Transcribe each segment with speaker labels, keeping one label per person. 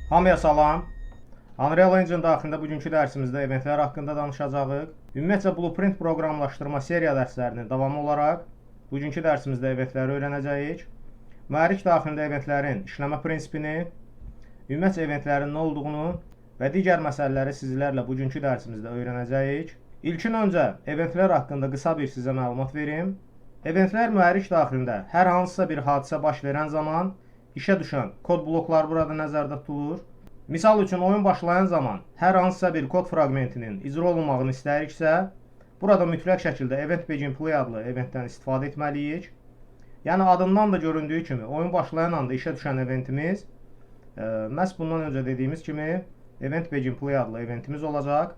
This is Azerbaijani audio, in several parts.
Speaker 1: Hamıya salam. Unreal Engine daxilində bugünkü dərsimizdə eventlər haqqında danışacağıq. Ümumiyyətlə Blueprint proqramlaşdırma seriya dərslərinin davamı olaraq bugünkü dərsimizdə eventləri öyrənəcəyik. Mühərrik daxilində eventlərin işləmə prinsipini, ümumiyyətlə eventlərin nə olduğunu və digər məsələləri sizlərlə bugünkü dərsimizdə öyrənəcəyik. İlkin öncə eventlər haqqında qısa bir sizə məlumat verim. Eventlər mühərrik daxilində hər hansısa bir hadisə baş verən zaman işə düşən kod blokları burada nəzərdə tutulur. Misal üçün oyun başlayan zaman hər hansısa bir kod fraqmentinin icra olunmağını istəyiriksə, burada mütləq şəkildə event begin play adlı eventdən istifadə etməliyik. Yəni adından da göründüyü kimi oyun başlayan anda işə düşən eventimiz məhz bundan öncə dediyimiz kimi event begin play adlı eventimiz olacaq.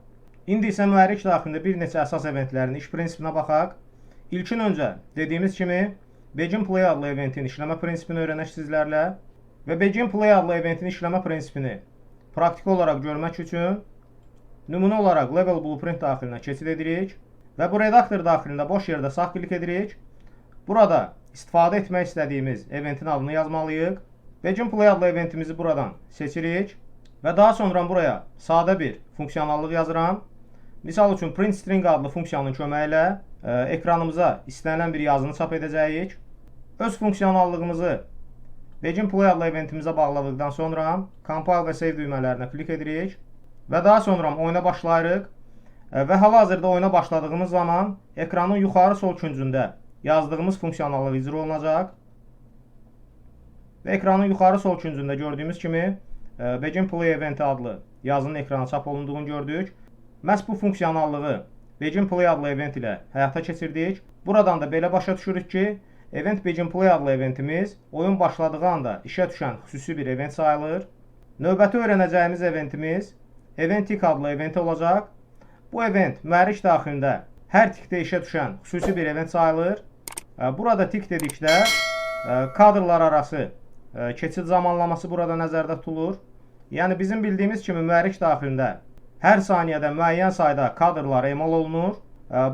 Speaker 1: İndi isə mühərrik daxilində bir neçə əsas eventlərin iş prinsipinə baxaq. İlkin öncə dediyimiz kimi begin play adlı eventin işləmə prinsipini öyrənək sizlərlə və begin play adlı eventin işləmə prinsipini praktik olaraq görmək üçün nümunə olaraq level blueprint daxilinə keçid edirik və bu redaktor daxilində boş yerdə sağ klik edirik. Burada istifadə etmək istədiyimiz eventin adını yazmalıyıq. Begin play adlı eventimizi buradan seçirik və daha sonra buraya sadə bir funksiyonallıq yazıram. Misal üçün print string adlı funksiyanın köməyi ilə ekranımıza istənilən bir yazını çap edəcəyik. Öz funksiyonallığımızı begin play adlı eventimizə bağladıqdan sonra compile və save düymələrinə klik edirik və daha sonra oyuna başlayırıq və hal-hazırda oyuna başladığımız zaman ekranın yuxarı sol küncündə yazdığımız funksiyonallıq icra olunacaq və ekranın yuxarı sol küncündə gördüyümüz kimi begin play event adlı yazının ekrana çap olunduğunu gördük. Məhz bu funksiyonallığı begin play adlı event ilə həyata keçirdik. Buradan da belə başa düşürük ki, event begin play adlı eventimiz oyun başladığı anda işə düşən xüsusi bir event sayılır. Növbəti öyrənəcəyimiz eventimiz event tick adlı event olacaq. Bu event mühərrik daxilində hər tikdə işə düşən xüsusi bir event sayılır. Burada tick dedikdə kadrlar arası keçid zamanlaması burada nəzərdə tutulur. Yəni bizim bildiyimiz kimi mühərrik daxilində hər saniyədə müəyyən sayda kadrlar emal olunur.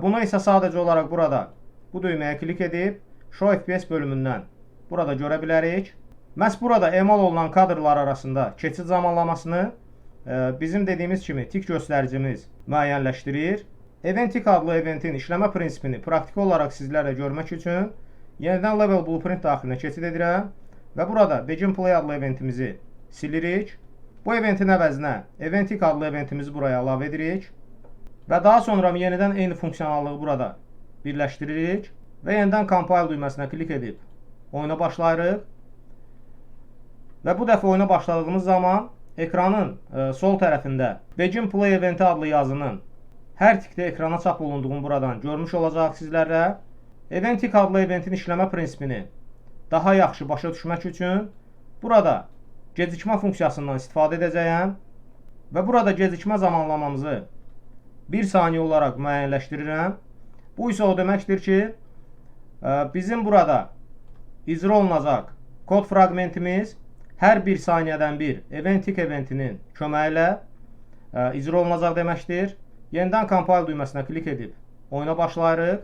Speaker 1: Bunu isə sadəcə olaraq burada bu düyməyə klik edib Show FPS bölümündən burada görə bilərik. Məhz burada emal olunan kadrlar arasında keçid zamanlamasını bizim dediyimiz kimi tick göstəricimiz müəyyənləşdirir. Event tick adlı eventin işləmə prinsipini praktiki olaraq sizlərlə görmək üçün yenidən level blueprint daxilinə keçid edirəm və burada begin play adlı eventimizi silirik. Bu eventin əvəzinə event tick adlı eventimizi buraya əlavə edirik və daha sonra yenidən eyni funksiyonallığı burada birləşdiririk və yenidən compile düyməsinə klik edib oyuna başlayırıq və bu dəfə oyuna başladığımız zaman ekranın sol tərəfində begin play eventi adlı yazının hər tikdə ekrana çap olunduğunu buradan görmüş olacaq sizlərlə. Event tick adlı eventin işləmə prinsipini daha yaxşı başa düşmək üçün burada gecikmə funksiyasından istifadə edəcəyəm və burada gecikmə zamanlamamızı 1 saniyə olaraq müəyyənləşdirirəm. Bu isə o deməkdir ki, bizim burada icra olunacaq kod fraqmentimiz hər 1 saniyədən bir event tick eventinin köməyi ilə icra olunacaq deməkdir. Yenidən compile düyməsinə klik edib oyuna başlayırıq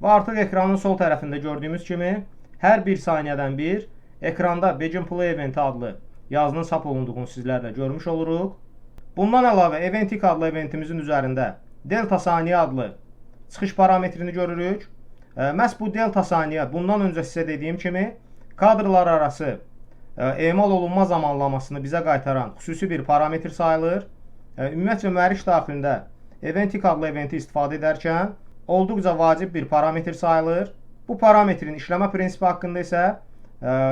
Speaker 1: və artıq ekranın sol tərəfində gördüyümüz kimi hər 1 saniyədən bir ekranda begin play event adlı yazının çap olunduğunu sizlərlə görmüş oluruq. Bundan əlavə event tick adlı eventimizin üzərində delta saniyə adlı çıxış parametrini görürük. Məhz bu delta saniyə bundan öncə sizə dediyim kimi kadrlar arası emal olunma zamanlamasını bizə qaytaran xüsusi bir parametr sayılır. Ümumiyyətlə mühərrik daxilində event tick adlı eventi istifadə edərkən olduqca vacib bir parametr sayılır. Bu parametrin işləmə prinsipi haqqında isə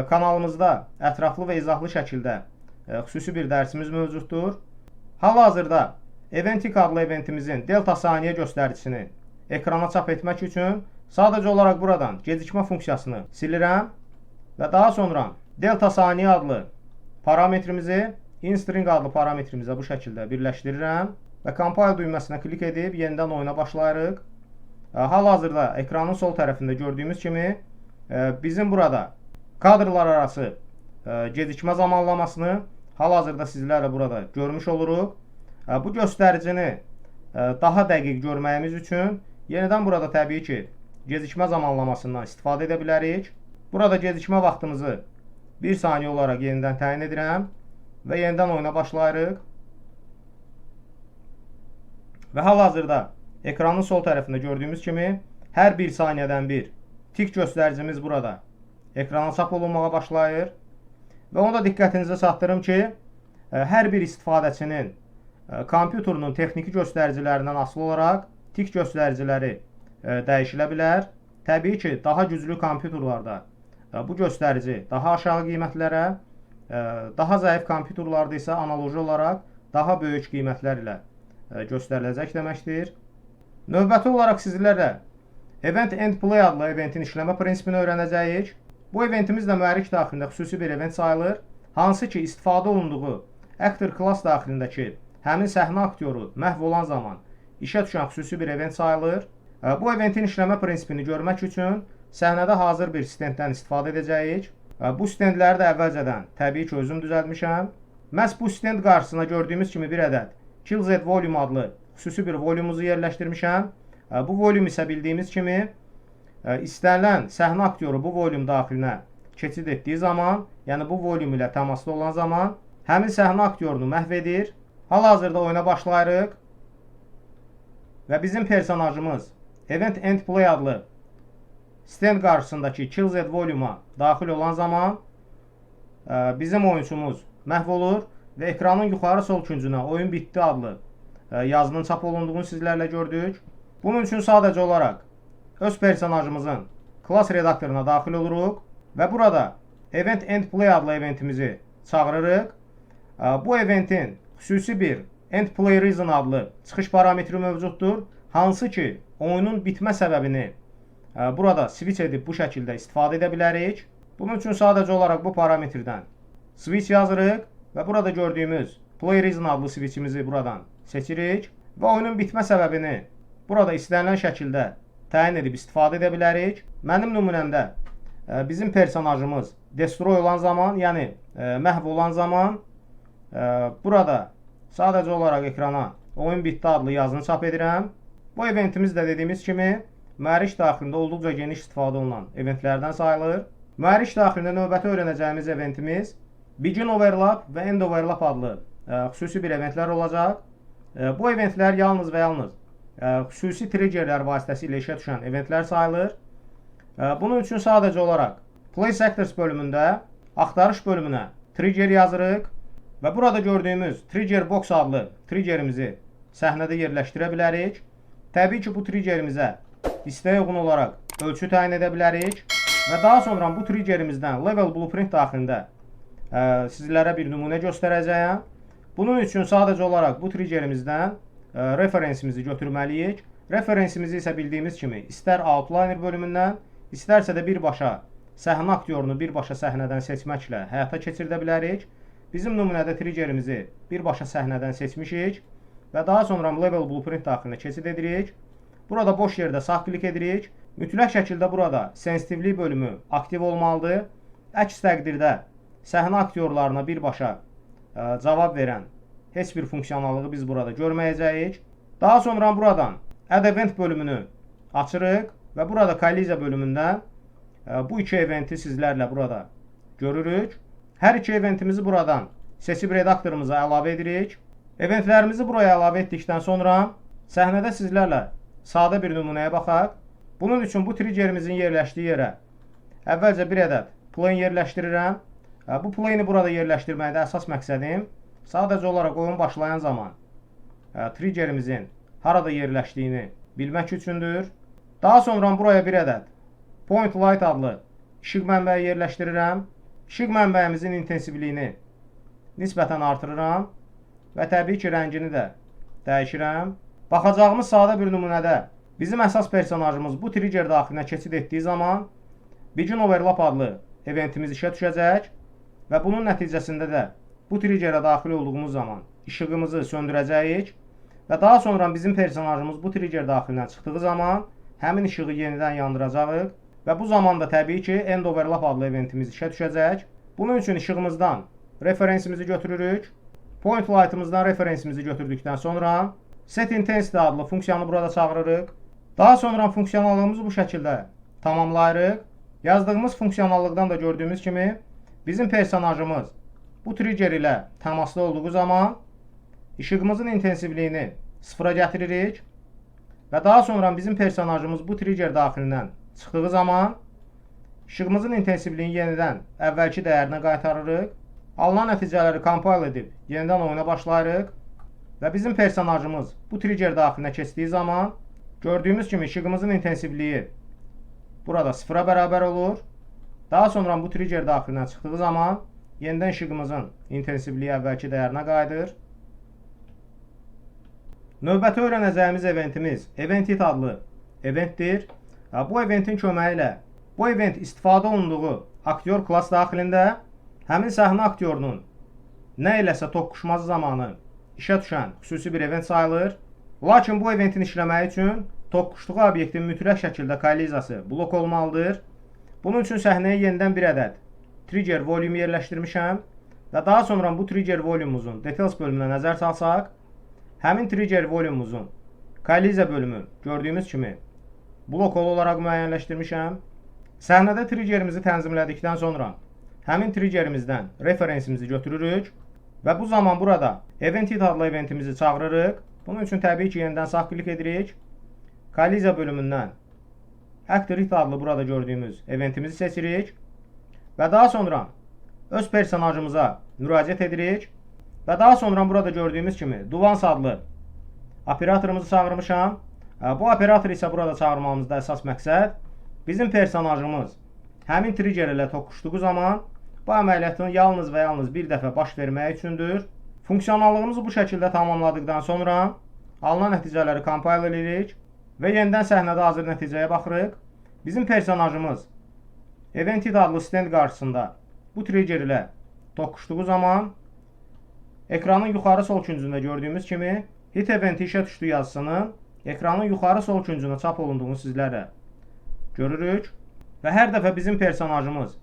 Speaker 1: kanalımızda ətraflı və izahlı şəkildə xüsusi bir dərsimiz mövcuddur. Hal-hazırda event tick adlı eventimizin delta saniyə göstəricisini ekrana çap etmək üçün sadəcə olaraq buradan gecikmə funksiyasını silirəm və daha sonra delta saniyə adlı parametrimizi inString adlı parametrimizə bu şəkildə birləşdirirəm və compile düyməsinə klik edib yenidən oyuna başlayırıq. Hal-hazırda ekranın sol tərəfində gördüyümüz kimi bizim burada kadrlar arası gecikmə zamanlamasını hal-hazırda sizlərlə burada görmüş oluruq. Bu göstəricini daha dəqiq görməyimiz üçün yenidən burada təbii ki gecikmə zamanlamasından istifadə edə bilərik. Burada gecikmə vaxtımızı 1 saniyə olaraq yenidən təyin edirəm və yenidən oyuna başlayırıq. Və hal-hazırda ekranın sol tərəfində gördüyümüz kimi hər bir saniyədən bir tik göstəricimiz burada ekrana çap olunmağa başlayır. Və onu da diqqətinizə çatdırım ki, hər bir istifadəçinin kompüterinin texniki göstəricilərindən asılı olaraq tik göstəriciləri dəyişilə bilər. Təbii ki, daha güclü kompüterlarda bu göstərici daha aşağı qiymətlərə, daha zəif kompüterlarda isə analoji olaraq daha böyük qiymətlər ilə göstəriləcək deməkdir. Növbəti olaraq sizlərlə Event End Play adlı eventin işləmə prinsipini öyrənəcəyik. Bu eventimiz də mühərrik daxilində xüsusi bir event sayılır. Hansı ki, istifadə olunduğu Actor Class daxilindəki həmin səhnə aktyoru məhv olan zaman işə düşən xüsusi bir event sayılır. Bu eventin işləmə prinsipini görmək üçün səhnədə hazır bir stenddən istifadə edəcəyik. Bu stendləri də əvvəlcədən təbii ki, özüm düzəltmişəm. Məhz bu stend qarşısına gördüyümüz kimi bir ədəd Kill Z Volume adlı xüsusi bir volümumuzu yerləşdirmişəm. Bu volüm isə bildiyimiz kimi istənilən səhnə aktyoru bu volüm daxilinə keçid etdiyi zaman, yəni bu volüm ilə təmasda olan zaman həmin səhnə aktyorunu məhv edir. Hal-hazırda oyuna başlayırıq və bizim personajımız Event End Play adlı stend qarşısındakı Kill Z Volume-a daxil olan zaman bizim oyunçumuz məhv olur və ekranın yuxarı sol küncünə oyun bitdi adlı yazının çap olunduğunu sizlərlə gördük. Bunun üçün sadəcə olaraq öz personajımızın klass redaktoruna daxil oluruq və burada Event End Play adlı eventimizi çağırırıq. Bu eventin xüsusi bir End Play Reason adlı çıxış parametri mövcuddur. Hansı ki, oyunun bitmə səbəbini burada switch edib bu şəkildə istifadə edə bilərik. Bunun üçün sadəcə olaraq bu parametrdən switch yazırıq və burada gördüyümüz Play Reason adlı switchimizi buradan seçirik və oyunun bitmə səbəbini burada istənilən şəkildə təyin edib istifadə edə bilərik. Mənim nümunəmdə bizim personajımız destroy olan zaman, yəni məhv olan zaman burada sadəcə olaraq ekrana oyun bitdi adlı yazını çap edirəm. Bu eventimiz də dediyimiz kimi mühərrik daxilində olduqca geniş istifadə olunan eventlərdən sayılır. Mühərrik daxilində növbəti öyrənəcəyimiz eventimiz Begin Overlap və End Overlap adlı xüsusi bir eventlər olacaq. Bu eventlər yalnız və yalnız xüsusi triggerlər vasitəsilə işə düşən eventlər sayılır. Bunun üçün sadəcə olaraq Play Sectors bölümündə axtarış bölümünə trigger yazırıq və burada gördüyümüz Trigger Box adlı triggerimizi səhnədə yerləşdirə bilərik. Təbii ki, bu triggerimizə istəyə uyğun olaraq ölçü təyin edə bilərik və daha sonra bu triggerimizdən Level Blueprint daxilində sizlərə bir nümunə göstərəcəyəm. Bunun üçün sadəcə olaraq bu triggerimizdən referensimizi götürməliyik. Referensimizi isə bildiyimiz kimi istər Outliner bölümündən, istərsə də birbaşa səhnə aktyorunu birbaşa səhnədən seçməklə həyata keçirdə bilərik. Bizim nümunədə triggerimizi birbaşa səhnədən seçmişik və daha sonra Level Blueprint daxilinə keçid edirik. Burada boş yerdə sağ klik edirik. Mütləq şəkildə burada sensitivlik bölümü aktiv olmalıdır. Əks təqdirdə səhnə aktyorlarına birbaşa cavab verən heç bir funksiyonallığı biz burada görməyəcəyik. Daha sonra buradan Add Event bölümünü açırıq və burada kolliziya bölümündən bu iki eventi sizlərlə burada görürük. Hər iki eventimizi buradan seçib redaktorumuza əlavə edirik. Eventlərimizi buraya əlavə etdikdən sonra səhnədə sizlərlə sadə bir nümunəyə baxaq. Bunun üçün bu triggerimizin yerləşdiyi yerə əvvəlcə bir ədəd plane yerləşdirirəm. Bu plane'i burada yerləşdirməkdə əsas məqsədim sadəcə olaraq oyun başlayan zaman triggerimizin harada yerləşdiyini bilmək üçündür. Daha sonra buraya bir ədəd Point Light adlı işıq mənbəyi yerləşdirirəm. İşıq mənbəyimizin intensivliyini nisbətən artırıram və təbii ki, rəngini də dəyişirəm. Baxacağımız sadə bir nümunədə bizim əsas personajımız bu trigger daxilinə keçid etdiyi zaman Begin Overlap adlı eventimiz işə düşəcək və bunun nəticəsində də bu triggerə daxil olduğumuz zaman işığımızı söndürəcəyik və daha sonra bizim personajımız bu trigger daxilindən çıxdığı zaman həmin işığı yenidən yandıracağıq və bu zamanda təbii ki, End Overlap adlı eventimiz işə düşəcək. Bunun üçün işığımızdan referensimizi götürürük. Point Light'ımızdan referensimizi götürdükdən sonra Set Intensity adlı funksiyanı burada çağırırıq. Daha sonra funksiyonallığımızı bu şəkildə tamamlayırıq. Yazdığımız funksiyonallıqdan da gördüyümüz kimi bizim personajımız bu trigger ilə təmasda olduğu zaman işığımızın intensivliyini sıfıra gətiririk və daha sonra bizim personajımız bu trigger daxilindən çıxdığı zaman işığımızın intensivliyini yenidən əvvəlki dəyərinə qaytarırıq. Alınan nəticələri compile edib yenidən oyuna başlayırıq və bizim personajımız bu trigger daxilinə keçdiyi zaman gördüyümüz kimi işığımızın intensivliyi burada sıfıra bərabər olur. Daha sonra bu trigger daxilindən çıxdığı zaman yenidən işığımızın intensivliyi əvvəlki dəyərinə qayıdır. Növbəti öyrənəcəyimiz eventimiz Event Hit adlı eventdir. Bu eventin köməyi ilə bu event istifadə olunduğu aktyor klass daxilində həmin səhnə aktyorunun nə iləsə toqquşması zamanı işə düşən xüsusi bir event sayılır. Lakin bu eventin işləməyi üçün toqquşduğu obyektin mütləq şəkildə kolliziyası blok olmalıdır. Bunun üçün səhnəyə yenidən bir ədəd trigger volume yerləşdirmişəm və daha sonra bu trigger volume'umuzun details bölümünə nəzər salsaq, həmin trigger volume'umuzun kolliziya bölümü gördüyümüz kimi blok olaraq müəyyənləşdirmişəm. Səhnədə triggerimizi tənzimlədikdən sonra həmin triggerimizdən referensimizi götürürük və bu zaman burada Event Hit adlı eventimizi çağırırıq. Bunun üçün təbii ki, yenidən sağ klik edirik. Kolliziya bölümündən Actor Hit adlı burada gördüyümüz eventimizi seçirik və daha sonra öz personajımıza müraciət edirik və daha sonra burada gördüyümüz kimi Duvans adlı operatorumuzu çağırmışam. Bu operator isə burada çağırmamızda əsas məqsəd bizim personajımız həmin trigger ilə toqquşduğu zaman bu əməliyyatın yalnız və yalnız bir dəfə baş verməyi üçündür. Funksionallığımızı bu şəkildə tamamladıqdan sonra alınan nəticələri compile edirik və yenidən səhnədə hazır nəticəyə baxırıq. Bizim personajımız Event Hit adlı stand qarşısında bu trigger ilə toqquşduğu zaman ekranın yuxarı sol küncündə gördüyümüz kimi Hit eventi işə düşdü yazısının ekranın yuxarı sol küncünə çap olunduğunu sizlərlə görürük və hər dəfə bizim personajımız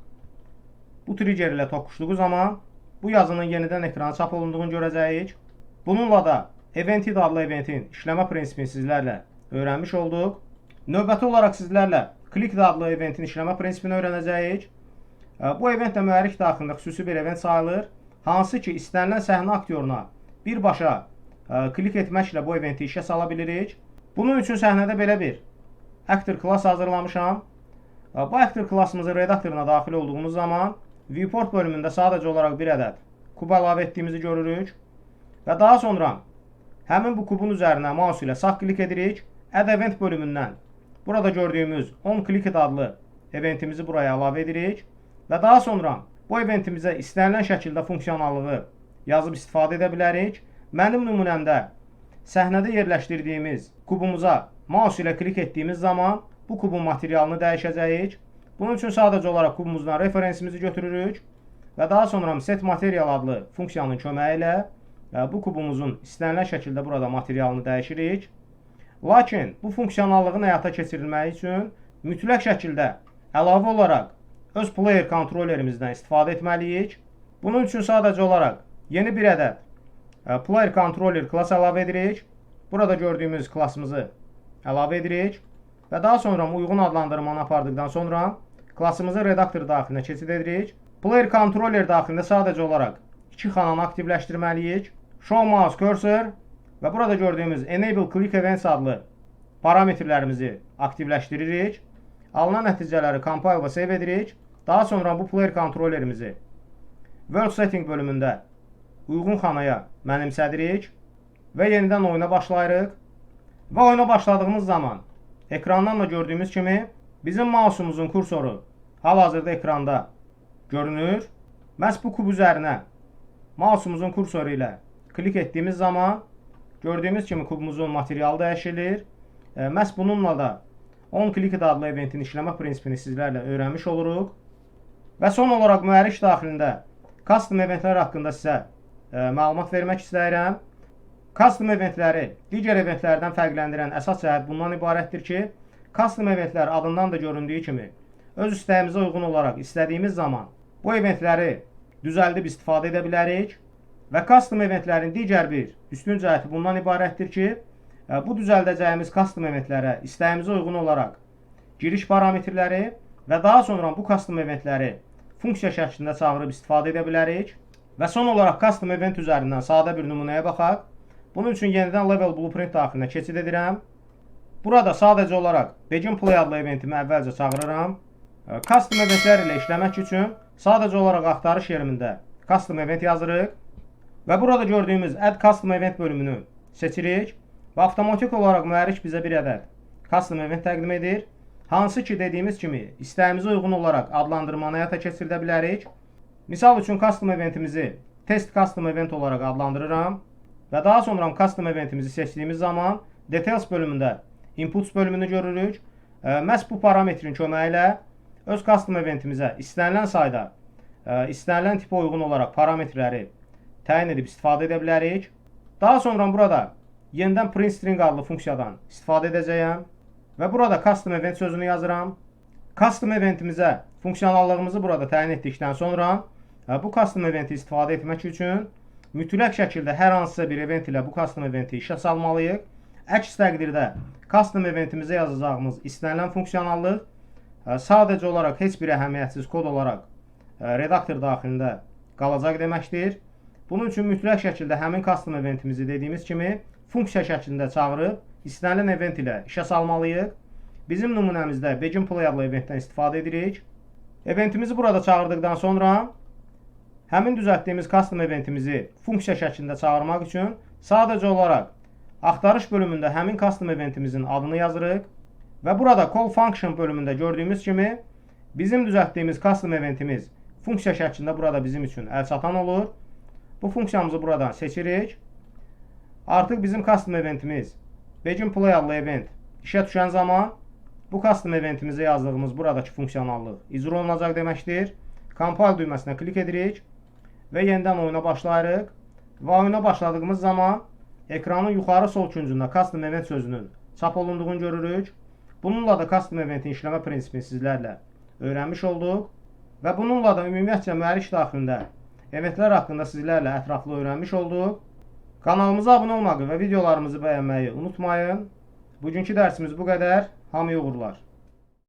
Speaker 1: bu trigger ilə toqquşduğu zaman bu yazının yenidən ekrana çap olunduğunu görəcəyik. Bununla da Event Hit adlı eventin işləmə prinsipini sizlərlə öyrənmiş olduq. Növbəti olaraq sizlərlə Click adlı eventin işləmə prinsipini öyrənəcəyik. Bu event də mühərrik daxilində xüsusi bir event sayılır. Hansı ki, istənilən səhnə aktyoruna birbaşa klik etməklə bu eventi işə sala bilirik. Bunun üçün səhnədə belə bir Actor class hazırlamışam. Bu Actor classımızın redaktoruna daxil olduğumuz zaman Viewport bölümündə sadəcə olaraq bir ədəd kub əlavə etdiyimizi görürük və daha sonra həmin bu kubun üzərinə mouse ilə sağ klik edirik. Add Event bölümündən burada gördüyümüz OnClicked adlı eventimizi buraya əlavə edirik və daha sonra bu eventimizə istənilən şəkildə funksionallığı yazıb istifadə edə bilərik. Mənim nümunəmdə səhnədə yerləşdirdiyimiz kubumuza mouse ilə klik etdiyimiz zaman bu kubun materialını dəyişəcəyik. Bunun üçün sadəcə olaraq kubumuzdan referensimizi götürürük və daha sonra Set Material adlı funksiyanın köməyi ilə bu kubumuzun istənilən şəkildə burada materialını dəyişirik. Lakin bu funksionallığın həyata keçirilməyi üçün mütləq şəkildə əlavə olaraq öz player kontrolerimizdən istifadə etməliyik. Bunun üçün sadəcə olaraq yeni bir ədəd player controller klass əlavə edirik. Burada gördüyümüz klassımızı əlavə edirik və daha sonra uyğun adlandırmanı apardıqdan sonra klassımızın redaktor daxilinə keçid edirik. Player controller daxilində sadəcə olaraq iki xananı aktivləşdirməliyik. Show Mouse Cursor və burada gördüyümüz Enable Click Events adlı parametrlərimizi aktivləşdiririk. Alınan nəticələri compile və save edirik. Daha sonra bu player kontrollerimizi World Setting bölümündə uyğun xanaya mənimsədirik və yenidən oyuna başlayırıq. Və oyuna başladığımız zaman ekrandan da gördüyümüz kimi bizim mouse'umuzun kursoru hal-hazırda ekranda görünür. Məhz bu kub üzərinə mouse'umuzun kursoru ilə klik etdiyimiz zaman gördüyümüz kimi kubumuzun materialı dəyişilir. Məhz bununla da OnClicked adlı eventin işləmə prinsipini sizlərlə öyrənmiş oluruq. Və son olaraq mühərrik daxilində custom eventlər haqqında sizə məlumat vermək istəyirəm. Custom eventləri digər eventlərdən fərqləndirən əsas cəhət bundan ibarətdir ki, custom eventlər adından da göründüyü kimi öz istəyimizə uyğun olaraq istədiyimiz zaman bu eventləri düzəldib istifadə edə bilərik. Və custom eventlərin digər bir üstün cəhəti bundan ibarətdir ki, bu düzəldəcəyimiz custom eventlərə istəyimizə uyğun olaraq giriş parametrləri və daha sonra bu custom eventləri funksiya şəklində çağırıb istifadə edə bilərik. Və son olaraq custom event üzərindən sadə bir nümunəyə baxaq. Bunun üçün yenidən level blueprint daxilinə keçid edirəm. Burada sadəcə olaraq begin play adlı eventimi əvvəlcə çağırıram. Custom eventlər ilə işləmək üçün sadəcə olaraq axtarış yerimində custom event yazırıq. Və burada gördüyümüz add custom event bölümünü seçirik. Və avtomatik olaraq mühərrik bizə bir ədəd custom event təqdim edir. Hansı ki, dediyimiz kimi istəyimizə uyğun olaraq adlandırmanı həyata keçirdə bilərik. Misal üçün custom eventimizi test custom event olaraq adlandırıram. Və daha sonra custom eventimizi seçdiyimiz zaman details bölümündə inputs bölümünü görürük. Məhz bu parametrin köməyi ilə öz custom eventimizə istənilən sayda, istənilən tipə uyğun olaraq parametrləri təyin edib istifadə edə bilərik. Daha sonra burada yenidən print string adlı funksiyadan istifadə edəcəyəm. Və burada custom event sözünü yazıram. Custom eventimizə funksionallığımızı burada təyin etdikdən sonra bu custom eventi istifadə etmək üçün mütləq şəkildə hər hansısa bir event ilə bu custom eventi işə salmalıyıq. Əks təqdirdə custom eventimizə yazacağımız istənilən funksionallıq sadəcə olaraq heç bir əhəmiyyətsiz kod olaraq redaktor daxilində qalacaq deməkdir. Bunun üçün mütləq şəkildə həmin custom eventimizi dediyimiz kimi funksiya şəklində çağırıb istənilən event ilə işə salmalıyıq. Bizim nümunəmizdə begin play adlı eventdən istifadə edirik. Eventimizi burada çağırdıqdan sonra həmin düzəltdiyimiz custom eventimizi funksiya şəklində çağırmaq üçün sadəcə olaraq axtarış bölümündə həmin custom eventimizin adını yazırıq. Və burada call function bölümündə gördüyümüz kimi bizim düzəltdiyimiz custom eventimiz funksiya şəklində burada bizim üçün əlçatan olur. Bu funksiyamızı buradan seçirik. Artıq bizim custom eventimiz begin play adlı event işə düşən zaman bu custom eventimizə yazdığımız buradakı funksionallıq icra olunacaq deməkdir. Compile düyməsinə klik edirik və yenidən oyuna başlayırıq. Və oyuna başladığımız zaman ekranın yuxarı sol küncündə custom event sözünün çap olunduğunu görürük. Bununla da custom eventin işləmə prinsipini sizlərlə öyrənmiş olduq. Və bununla da ümumiyyətcə mühərrik daxilində eventlər haqqında sizlərlə ətraflı öyrənmiş olduq. Kanalımıza abunə olmağı və videolarımızı bəyənməyi unutmayın. Bugünkü dərsimiz bu qədər. Hamıya uğurlar.